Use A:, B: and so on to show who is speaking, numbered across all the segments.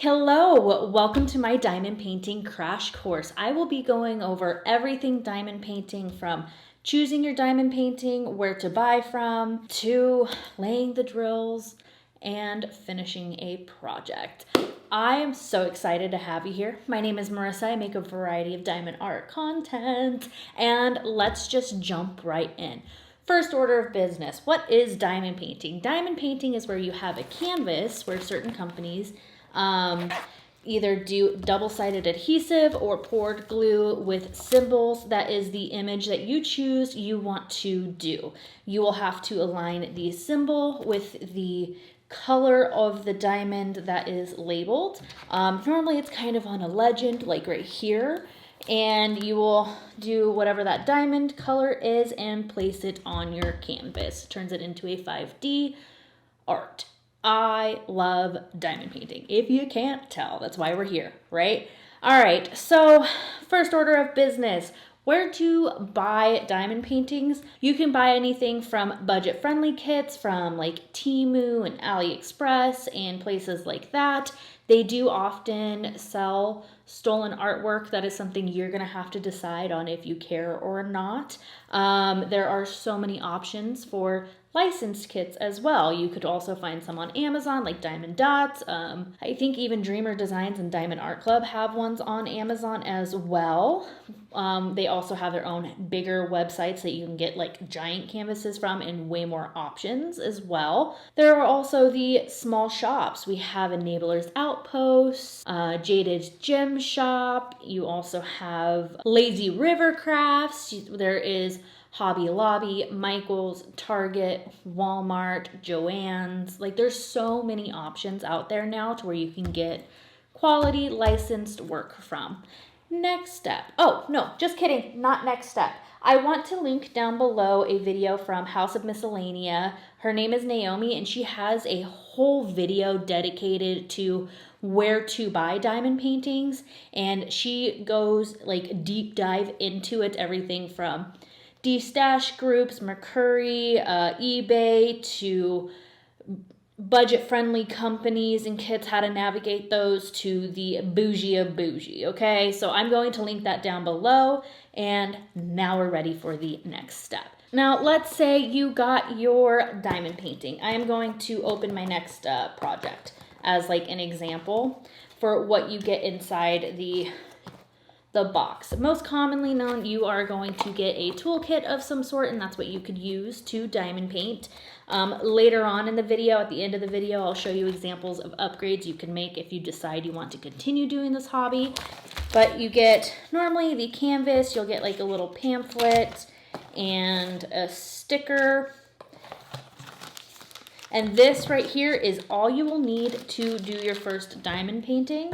A: Hello, welcome to my diamond painting crash course. I will be going over everything diamond painting, from choosing your diamond painting, where to buy from, to laying the drills and finishing a project. I am so excited to have you here. My name is Marissa. I make a variety of diamond art content, and let's just jump right in. First order of business, what is diamond painting? Diamond painting is where you have a canvas where certain companies either do double-sided adhesive or poured glue with symbols. That is the image that you choose you want to do. You will have to align the symbol with the color of the diamond that is labeled. Normally it's kind of on a legend, like right here, and you will do whatever that diamond color is and place it on your canvas. Turns it into a 5D art. I love diamond painting. If you can't tell, that's why we're here, right? All right, so first order of business, where to buy diamond paintings. You can buy anything from budget-friendly kits from like Temu and AliExpress and places like that. They do often sell stolen artwork. That is something you're gonna have to decide on if you care or not. There are so many options for licensed kits as well. You could also find some on Amazon, like Diamond Dots. I think even Dreamer Designs and Diamond Art Club have ones on Amazon as well. They also have their own bigger websites that you can get like giant canvases from, and way more options as well. There are also the small shops. We have Enabler's Outpost, Jaded Gem Shop. You also have Lazy River Crafts. There is Hobby Lobby, Michael's, Target, Walmart, Joann's. Like, there's so many options out there now to where you can get quality licensed work from. Next step. Oh, no, just kidding. Not next step. I want to link down below a video from House of Miscellania. Her name is Naomi, and she has a whole video dedicated to where to buy diamond paintings. And she goes like deep dive into it, everything from de-stash groups, Mercari, eBay, to budget-friendly companies and kits, how to navigate those, to the bougie of bougie, okay? So I'm going to link that down below, and now we're ready for the next step. Now, let's say you got your diamond painting. I am going to open my next project as like an example for what you get inside the box. Most commonly known, you are going to get a toolkit of some sort, and that's what you could use to diamond paint. Later on in the video, at the end of the video, I'll show you examples of upgrades you can make if you decide you want to continue doing this hobby. But you get normally the canvas, you'll get like a little pamphlet and a sticker. And this right here is all you will need to do your first diamond painting.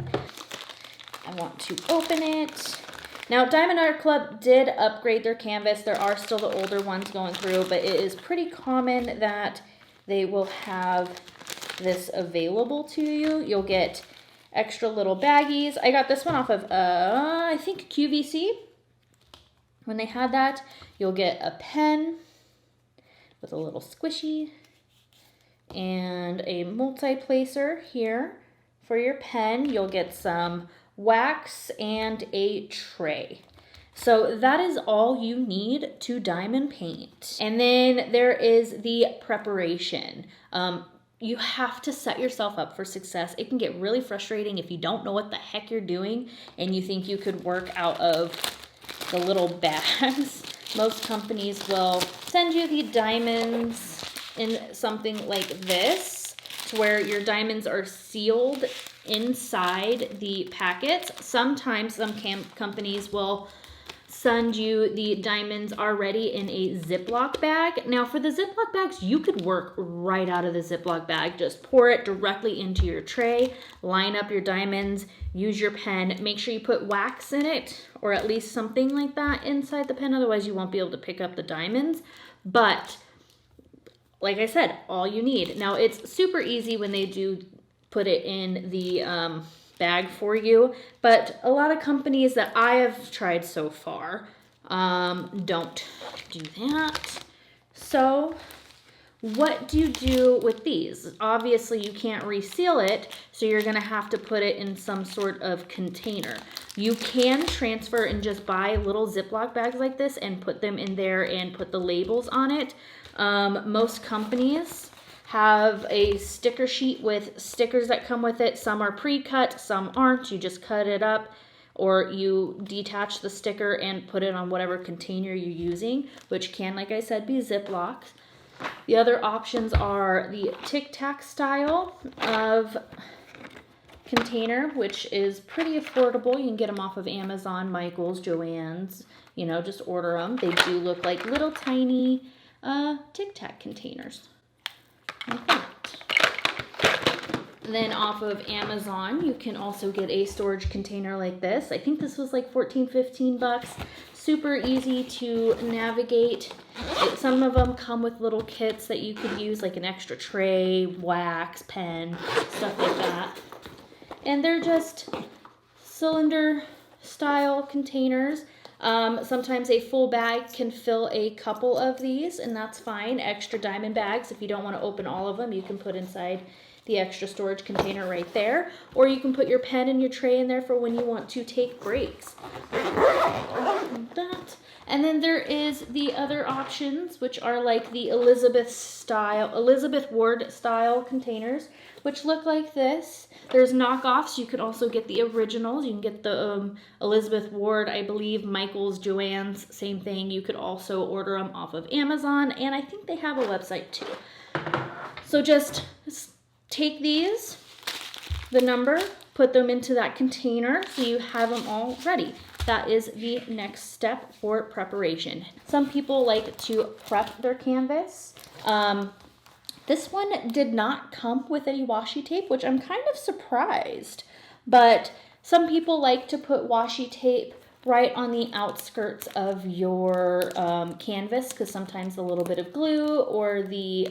A: I want to open it. Now, Diamond Art Club did upgrade their canvas. There are still the older ones going through, but it is pretty common that they will have this available to you. You'll get extra little baggies. I got this one off of, I think QVC. When they had that, you'll get a pen with a little squishy and a multi-placer here for your pen. You'll get some wax and a tray. So that is all you need to diamond paint. And then there is the preparation. You have to set yourself up for success. It can get really frustrating if you don't know what the heck you're doing and you think you could work out of the little bags. Most companies will send you the diamonds in something like this, to where your diamonds are sealed inside the packets. Sometimes some companies will send you the diamonds already in a Ziploc bag. Now, for the Ziploc bags, you could work right out of the Ziploc bag. Just pour it directly into your tray, line up your diamonds, use your pen, make sure you put wax in it, or at least something like that inside the pen, otherwise you won't be able to pick up the diamonds. But like I said, all you need. Now, it's super easy when they do put it in the bag for you, but a lot of companies that I have tried so far don't do that. So What do you do with these? Obviously, you can't reseal it, so you're gonna have to put it in some sort of container. You can transfer and just buy little Ziploc bags like this and put them in there and put the labels on it. Most companies have a sticker sheet with stickers that come with it. Some are pre-cut, some aren't. You just cut it up, or you detach the sticker and put it on whatever container you're using, which can, like I said, be Ziplocs. The other options are the Tic Tac style of container, which is pretty affordable. You can get them off of Amazon, Michael's, Joann's, you know, just order them. They do look like little tiny Tic Tac containers. Like that. Then off of Amazon, you can also get a storage container like this. I think this was like 14, 15 bucks. Super easy to navigate. Some of them come with little kits that you could use, like an extra tray, wax, pen, stuff like that. And they're just cylinder style containers. Sometimes a full bag can fill a couple of these, and that's fine. Extra diamond bags, if you don't want to open all of them, you can put inside the extra storage container right there. Or you can put your pen and your tray in there for when you want to take breaks. That. And then there is the other options, which are like the Elizabeth Ward style containers, which look like this. There's knockoffs. You could also get the originals. You can get the Elizabeth Ward, I believe, Michael's, Joann's, same thing. You could also order them off of Amazon, and I think they have a website too. So just take these, the number, put them into that container so you have them all ready. That is the next step for preparation. Some people like to prep their canvas. This one did not come with any washi tape, which I'm kind of surprised. But some people like to put washi tape right on the outskirts of your canvas, because sometimes a little bit of glue or the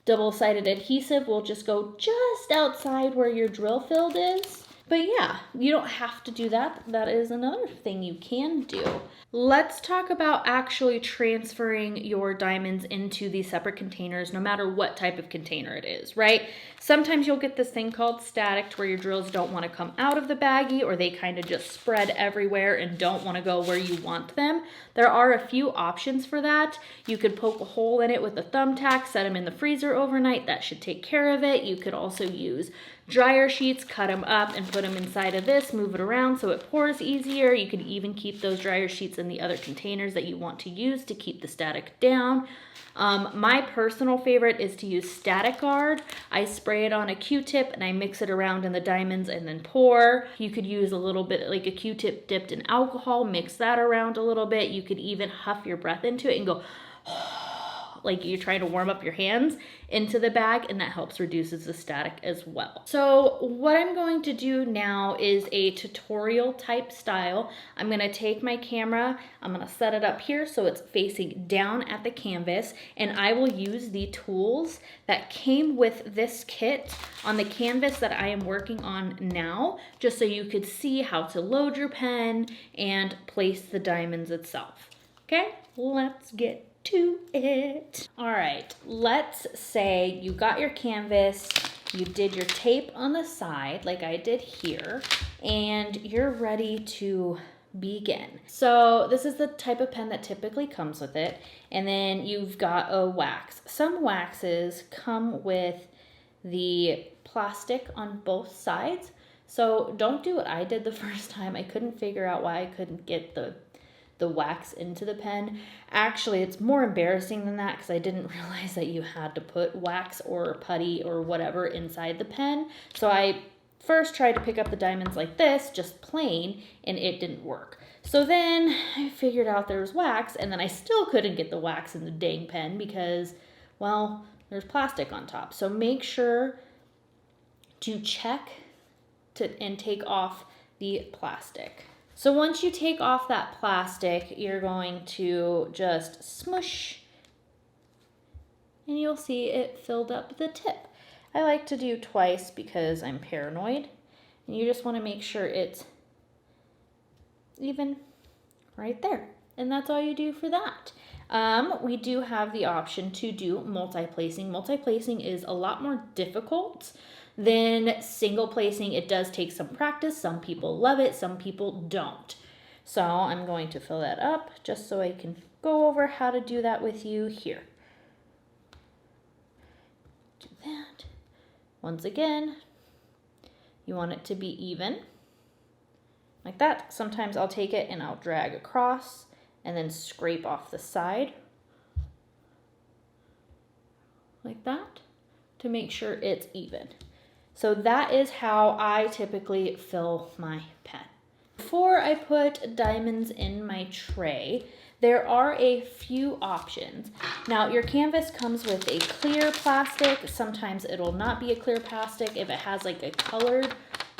A: double-sided adhesive will just go just outside where your drill field is. But yeah, you don't have to do that. That is another thing you can do. Let's talk about actually transferring your diamonds into these separate containers, no matter what type of container it is, right? Sometimes you'll get this thing called static, where your drills don't want to come out of the baggie, or they kind of just spread everywhere and don't want to go where you want them. There are a few options for that. You could poke a hole in it with a thumbtack, set them in the freezer overnight. That should take care of it. You could also use dryer sheets, cut them up and put them inside of this, move it around so it pours easier. You could even keep those dryer sheets in the other containers that you want to use to keep the static down. My personal favorite is to use Static Guard. I spray it on a Q-tip and I mix it around in the diamonds and then pour. You could use a little bit like a Q-tip dipped in alcohol, mix that around a little bit. You could even huff your breath into it and go like you're trying to warm up your hands into the bag, and that helps reduces the static as well. So what I'm going to do now is a tutorial type style. I'm going to take my camera, I'm going to set it up here so it's facing down at the canvas, and I will use the tools that came with this kit on the canvas that I am working on now, just so you could see how to load your pen and place the diamonds itself. Okay, let's get to it. All right, let's say you got your canvas, you did your tape on the side like I did here, and you're ready to begin. So this is the type of pen that typically comes with it, and then you've got a wax. Some waxes come with the plastic on both sides, so don't do what I did the first time. I couldn't figure out why I couldn't get the wax into the pen. Actually, it's more embarrassing than that because I didn't realize that you had to put wax or putty or whatever inside the pen. So I first tried to pick up the diamonds like this, just plain, and it didn't work. So then I figured out there was wax, and then I still couldn't get the wax in the dang pen because, well, there's plastic on top. So make sure to check and take off the plastic. So once you take off that plastic, you're going to just smush, and you'll see it filled up the tip. I like to do twice because I'm paranoid, and you just want to make sure it's even right there. And that's all you do for that. We do have the option to do multi-placing. Multi-placing is a lot more difficult than single placing. It does take some practice. Some people love it, some people don't. So I'm going to fill that up just so I can go over how to do that with you here. Do that. Once again, you want it to be even, like that. Sometimes I'll take it and I'll drag across and then scrape off the side, like that, to make sure it's even. So that is how I typically fill my pen. Before I put diamonds in my tray, there are a few options. Now, your canvas comes with a clear plastic. Sometimes it'll not be a clear plastic. If it has like a colored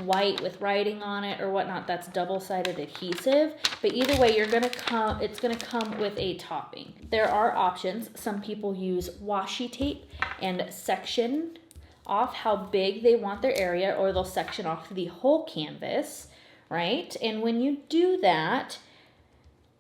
A: white with writing on it or whatnot, that's double-sided adhesive. But either way, it's gonna come with a topping. There are options. Some people use washi tape and section off how big they want their area, or they'll section off the whole canvas, right? And when you do that,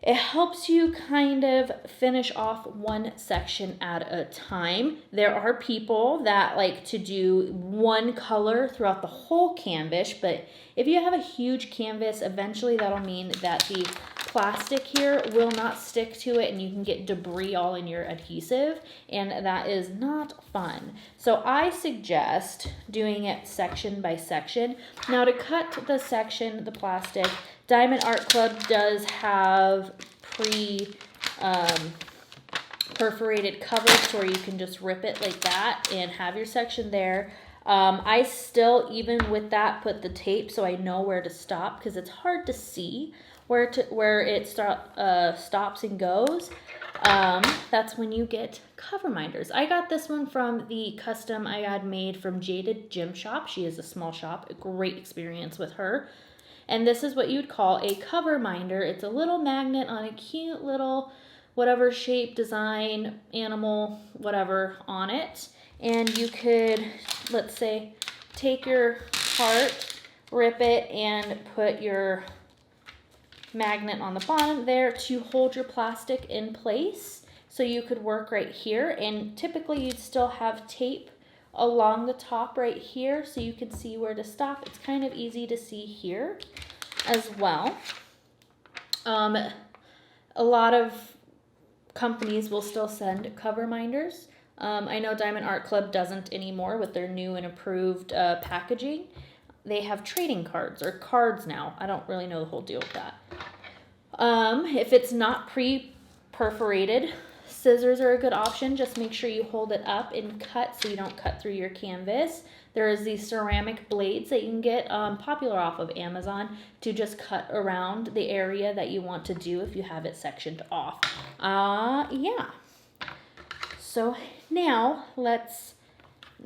A: it helps you kind of finish off one section at a time. There are people that like to do one color throughout the whole canvas, but if you have a huge canvas, eventually that'll mean that the plastic here will not stick to it and you can get debris all in your adhesive, and that is not fun. So I suggest doing it section by section. Now, to cut the section, the plastic, Diamond Art Club does have perforated covers where you can just rip it like that and have your section there. I still, even with that, put the tape so I know where to stop, because it's hard to see where it stops and goes. That's when you get cover minders. I got this one from the custom I had made from Jaded Gym Shop. She is a small shop, a great experience with her. And this is what you'd call a cover minder. It's a little magnet on a cute little whatever shape, design, animal, whatever on it. And you could, let's say, take your part, rip it, and put your magnet on the bottom there to hold your plastic in place. So you could work right here, and typically you'd still have tape along the top right here so you can see where to stop. It's kind of easy to see here as well. A lot of companies will still send cover minders. I know Diamond Art Club doesn't anymore with their new and improved packaging. They have trading cards or cards now. I don't really know the whole deal with that. If it's not pre-perforated, scissors are a good option. Just make sure you hold it up and cut so you don't cut through your canvas. There's these ceramic blades that you can get popular off of Amazon to just cut around the area that you want to do if you have it sectioned off. Yeah. So now let's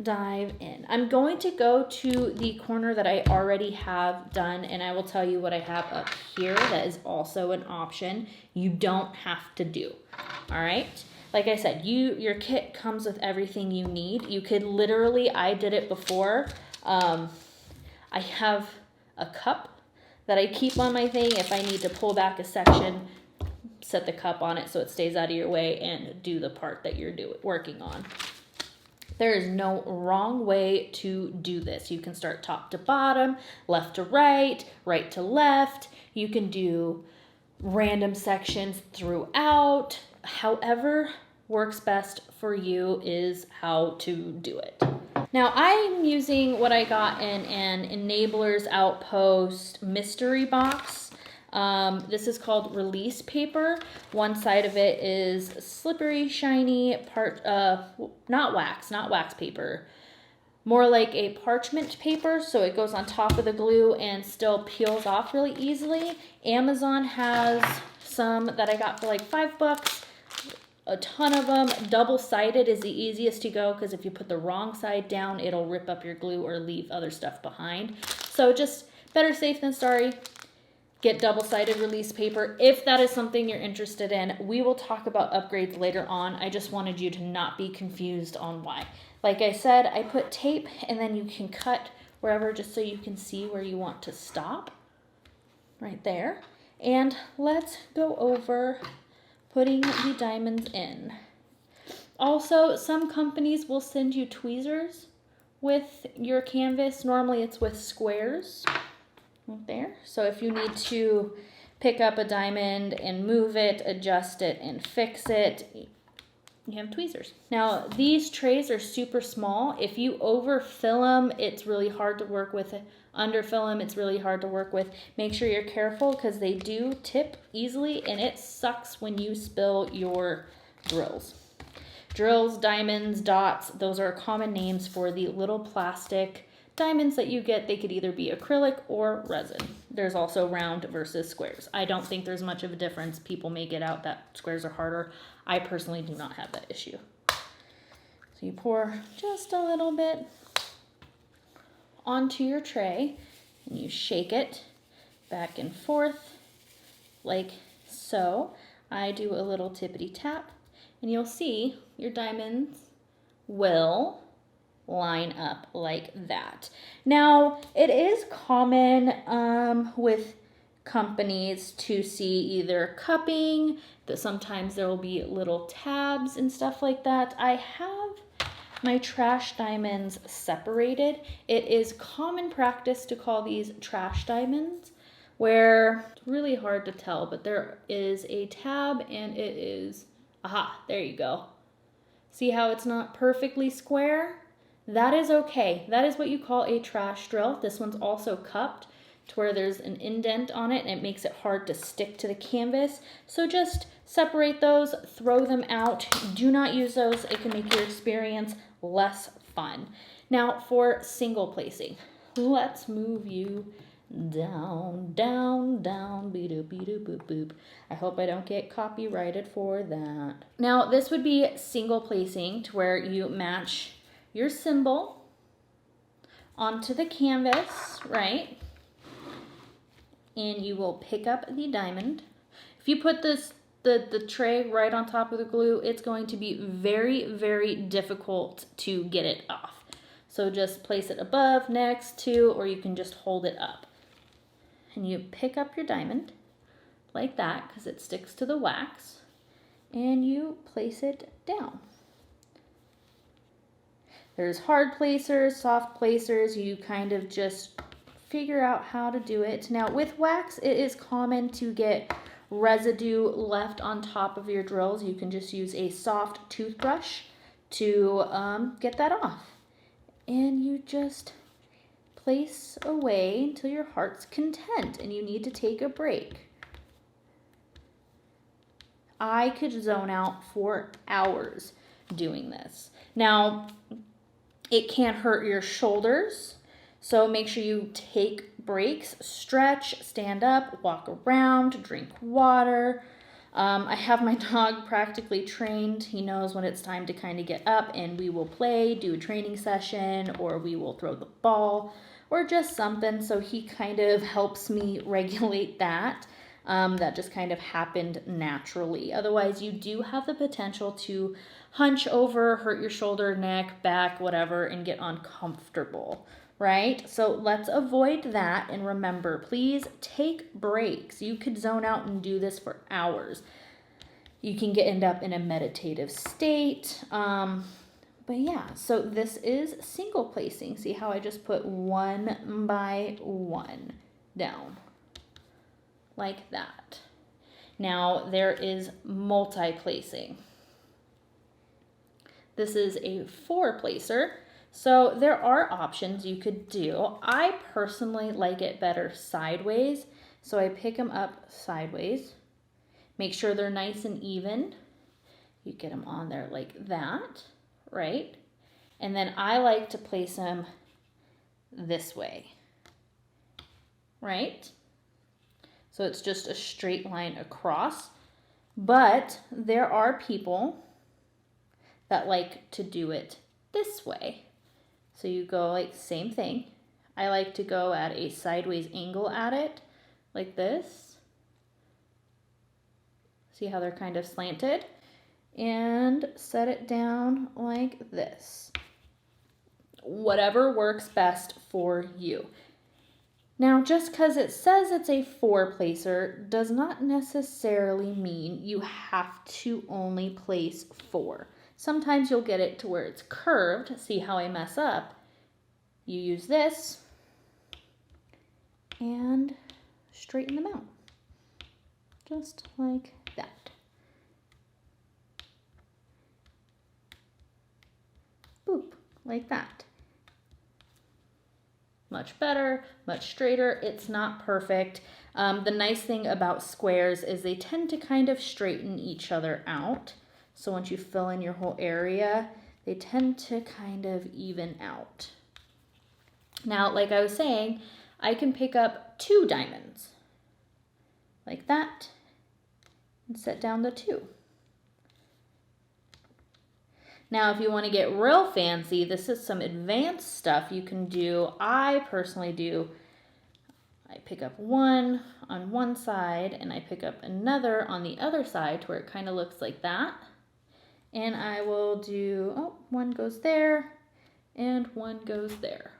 A: dive in. I'm going to go to the corner that I already have done, and I will tell you what I have up here that is also an option you don't have to do. All right. Like I said, your kit comes with everything you need. You could literally, I did it before. I have a cup that I keep on my thing. If I need to pull back a section, set the cup on it so it stays out of your way and do the part that you're working on. There is no wrong way to do this. You can start top to bottom, left to right, right to left. You can do random sections throughout. However works best for you is how to do it. Now, I'm using what I got in an Enablers Outpost mystery box. This is called release paper. One side of it is slippery, shiny, not wax paper. More like a parchment paper, so it goes on top of the glue and still peels off really easily. Amazon has some that I got for like $5. A ton of them. Double-sided is the easiest to go because if you put the wrong side down, it'll rip up your glue or leave other stuff behind. So just better safe than sorry. Get double-sided release paper if that is something you're interested in. We will talk about upgrades later on. I just wanted you to not be confused on why. Like I said, I put tape and then you can cut wherever just so you can see where you want to stop. Right there. And let's go over putting the diamonds in. Also, some companies will send you tweezers with your canvas. Normally it's with squares right there. So if you need to pick up a diamond and move it, adjust it, and fix it, you have tweezers. Now, these trays are super small. If you overfill them, it's really hard to work with. Underfill them, it's really hard to work with. Make sure you're careful because they do tip easily, and it sucks when you spill your drills. Drills, diamonds, dots, those are common names for the little plastic diamonds that you get. They could either be acrylic or resin. There's also round versus squares. I don't think there's much of a difference. People make it out that squares are harder. I personally do not have that issue. So you pour just a little bit onto your tray and you shake it back and forth like so. I do a little tippity tap and you'll see your diamonds will line up like that. Now, it is common with companies to see either cupping, that sometimes there will be little tabs and stuff like that. I have my trash diamonds separated. It is common practice to call these trash diamonds, where it's really hard to tell, but there is a tab and it is, aha, there you go. See how it's not perfectly square? That is okay. That is what you call a trash drill. This one's also cupped to where there's an indent on it and it makes it hard to stick to the canvas. So just separate those, throw them out. Do not use those. It can make your experience less fun. Now for single placing, let's move you down, down, down, beep, beep, boop, boop. I hope I don't get copyrighted for that. Now this would be single placing to where you match your symbol onto the canvas, right? And you will pick up the diamond. If you put the tray right on top of the glue, it's going to be very, very difficult to get it off. So just place it above, next to, or you can just hold it up. And you pick up your diamond like that because it sticks to the wax, and you place it down. There's hard placers, soft placers. You kind of just figure out how to do it. Now with wax, it is common to get residue left on top of your drills. You can just use a soft toothbrush to get that off. And you just place away until your heart's content and you need to take a break. I could zone out for hours doing this. Now, it can't hurt your shoulders, so make sure you take breaks, stretch, stand up, walk around, drink water. I have my dog practically trained. He knows when it's time to kind of get up and we will play, do a training session, or we will throw the ball, or just something. So he kind of helps me regulate that. That just kind of happened naturally. Otherwise, you do have the potential to hunch over, hurt your shoulder, neck, back, whatever, and get uncomfortable, right? So let's avoid that. And remember, please take breaks. You could zone out and do this for hours. You can end up in a meditative state. But yeah, so this is single placing. See how I just put one by one down like that. Now there is multi-placing. This is a 4-placer. So there are options you could do. I personally like it better sideways. So I pick them up sideways. Make sure they're nice and even. You get them on there like that, right? And then I like to place them this way, right? So it's just a straight line across. But there are people that like to do it this way. So you go like same thing. I like to go at a sideways angle at it, like this. See how they're kind of slanted? And set it down like this. Whatever works best for you. Now, just because it says it's a 4-placer does not necessarily mean you have to only place 4. Sometimes you'll get it to where it's curved. See how I mess up? You use this and straighten them out. Just like that. Boop, like that. Much better, much straighter. It's not perfect. The nice thing about squares is they tend to kind of straighten each other out. So once you fill in your whole area, they tend to kind of even out. Now, like I was saying, I can pick up 2 diamonds like that and set down the 2. Now, if you want to get real fancy, this is some advanced stuff you can do. I personally do, I pick up 1 on one side and I pick up another on the other side to where it kind of looks like that. And I will do, oh, 1 goes there and 1 goes there.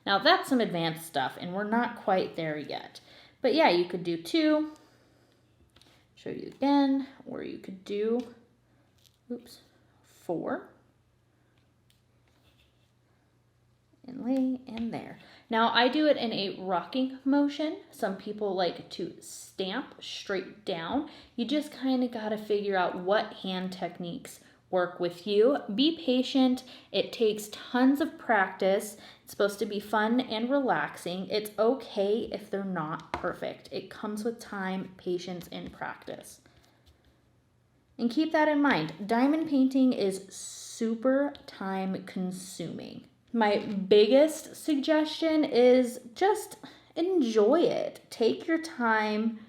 A: Now that's some advanced stuff and we're not quite there yet. But yeah, you could do 2, show you again, or you could do, oops, 4. And lay in there. Now I do it in a rocking motion. Some people like to stamp straight down. You just kind of got to figure out what hand techniques work with you. Be patient. It takes tons of practice. It's supposed to be fun and relaxing. It's okay if they're not perfect. It comes with time, patience, and practice. And keep that in mind. Diamond painting is super time consuming. My biggest suggestion is just enjoy it. Take your time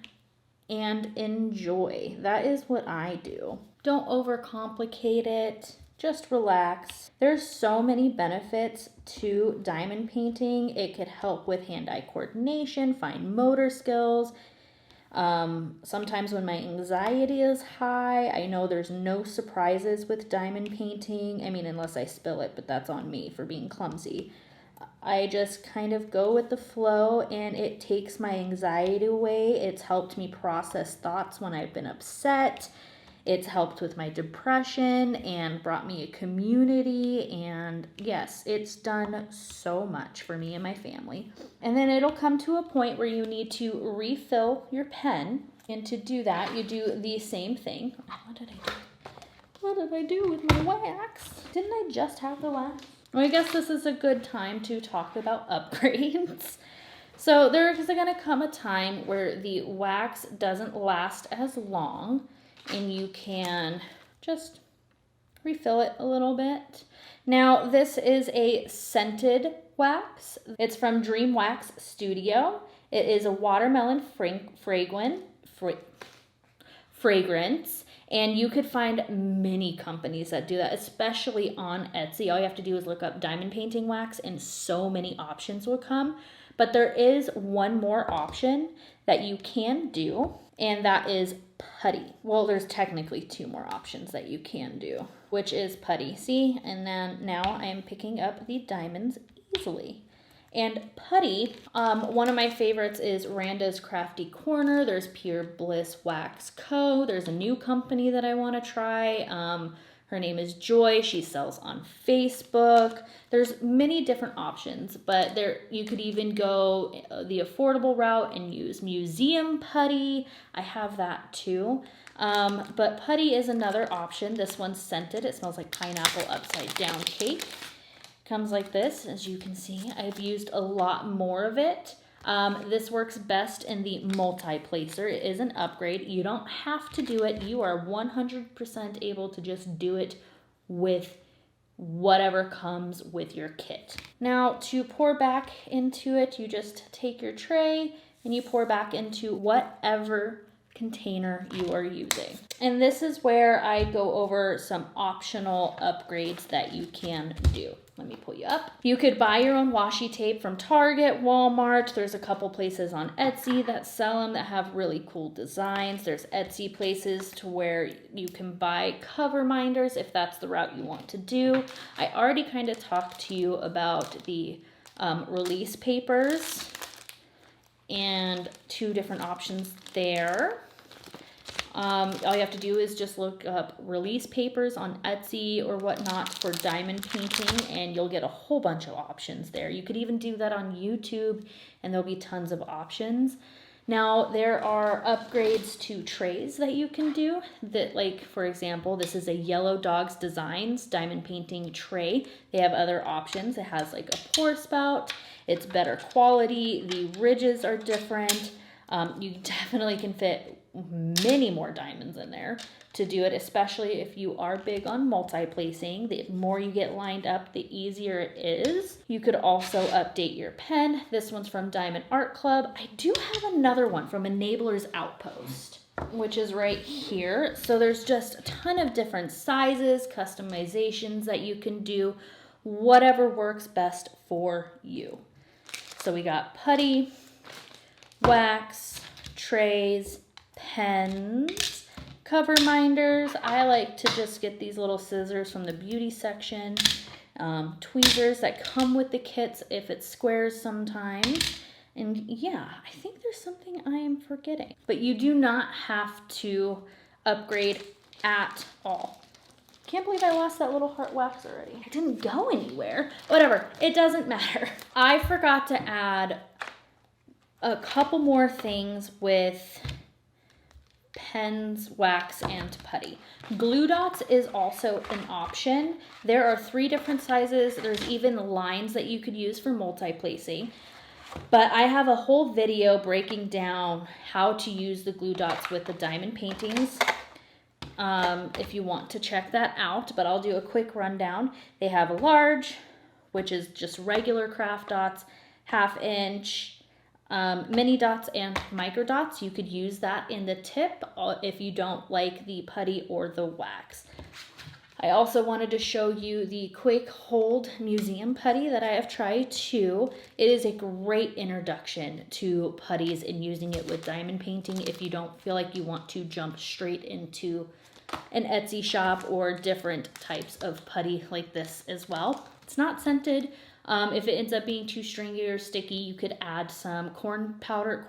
A: and enjoy. That is what I do. Don't overcomplicate it. Just relax. There's so many benefits to diamond painting. It could help with hand-eye coordination, fine motor skills. Sometimes when my anxiety is high, I know there's no surprises with diamond painting. I mean, unless I spill it, but that's on me for being clumsy. I just kind of go with the flow and it takes my anxiety away. It's helped me process thoughts when I've been upset. It's helped with my depression and brought me a community. And yes, it's done so much for me and my family. And then it'll come to a point where you need to refill your pen. And to do that, you do the same thing. What did I do? What did I do with my wax? Didn't I just have the wax? Well, I guess this is a good time to talk about upgrades. So there's going to come a time where the wax doesn't last as long. And you can just refill it a little bit. Now, this is a scented wax. It's from Dream Wax Studio. It is a watermelon fragrance. And you could find many companies that do that, especially on Etsy. All you have to do is look up diamond painting wax and so many options will come. But there is one more option that you can do, and that is putty. Well, there's technically 2 more options that you can do, which is putty. See, and then now I am picking up the diamonds easily. And putty, one of my favorites is Randas Crafty Corner. There's PureBlissWaxCo. There's a new company that I want to try. Her name is Joy. She sells on Facebook. There's many different options, but you could even go the affordable route and use museum putty. I have that too. But putty is another option. This one's scented. It smells like pineapple upside down cake. Comes like this, as you can see. I've used a lot more of it. This works best in the multi-placer. It is an upgrade. You don't have to do it. You are 100% able to just do it with whatever comes with your kit. Now, to pour back into it, you just take your tray and you pour back into whatever container you are using. And this is where I go over some optional upgrades that you can do. Let me pull you up. You could buy your own washi tape from Target, Walmart. There's a couple places on Etsy that sell them that have really cool designs. There's Etsy places to where you can buy cover minders if that's the route you want to do. I already kind of talked to you about the release papers. and 2 different options there. All you have to do is just look up release papers on Etsy or whatnot for diamond painting, and you'll get a whole bunch of options there. You could even do that on YouTube, and there'll be tons of options. Now, there are upgrades to trays that you can do that, like, for example, this is a Yellow Dogs Designs diamond painting tray. They have other options. It has like a pour spout. It's better quality. The ridges are different. You definitely can fit many more diamonds in there to do it, especially if you are big on multi-placing. The more you get lined up, the easier it is. You could also update your pen. This one's from Diamond Art Club. I do have another one from Enabler's Outpost, which is right here. So there's just a ton of different sizes, customizations that you can do, whatever works best for you. So we got putty, wax, trays, pens, cover minders. I like to just get these little scissors from the beauty section, tweezers that come with the kits if it squares sometimes. And yeah, I think there's something I am forgetting. But you do not have to upgrade at all. Can't believe I lost that little heart wax already. It didn't go anywhere. Whatever, it doesn't matter. I forgot to add a couple more things with pens, wax, and putty. Glue dots is also an option. There are 3 different sizes. There's even lines that you could use for multi-placing. But I have a whole video breaking down how to use the glue dots with the diamond paintings. If you want to check that out, but I'll do a quick rundown. They have a large, which is just regular craft dots, 1/2 inch, mini dots, and micro dots. You could use that in the tip if you don't like the putty or the wax. I also wanted to show you the quick hold museum putty that I have tried too. It is a great introduction to putties and using it with diamond painting if you don't feel like you want to jump straight into an Etsy shop or different types of putty like this as well. It's not scented. If it ends up being too stringy or sticky, you could add some cornstarch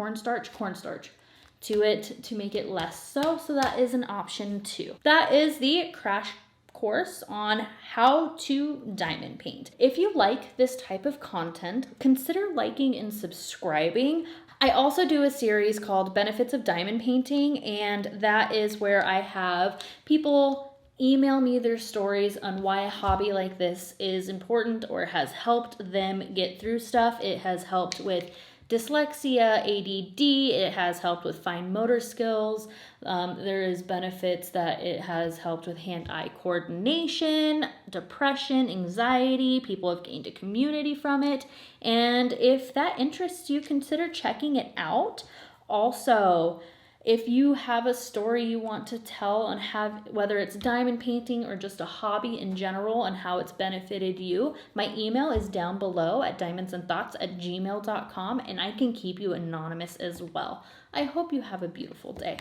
A: to it to make it less so that is an option too. That is the crash course on how to diamond paint. If you like this type of content, consider liking and subscribing. I also do a series called Benefits of Diamond Painting, and that is where I have people email me their stories on why a hobby like this is important or has helped them get through stuff. It has helped with dyslexia, ADD, it has helped with fine motor skills. There is benefits that it has helped with hand-eye coordination, depression, anxiety. People have gained a community from it. And if that interests you, consider checking it out. Also, if you have a story you want to tell and whether it's diamond painting or just a hobby in general and how it's benefited you, my email is down below at diamondsandthoughts@gmail.com, and I can keep you anonymous as well. I hope you have a beautiful day.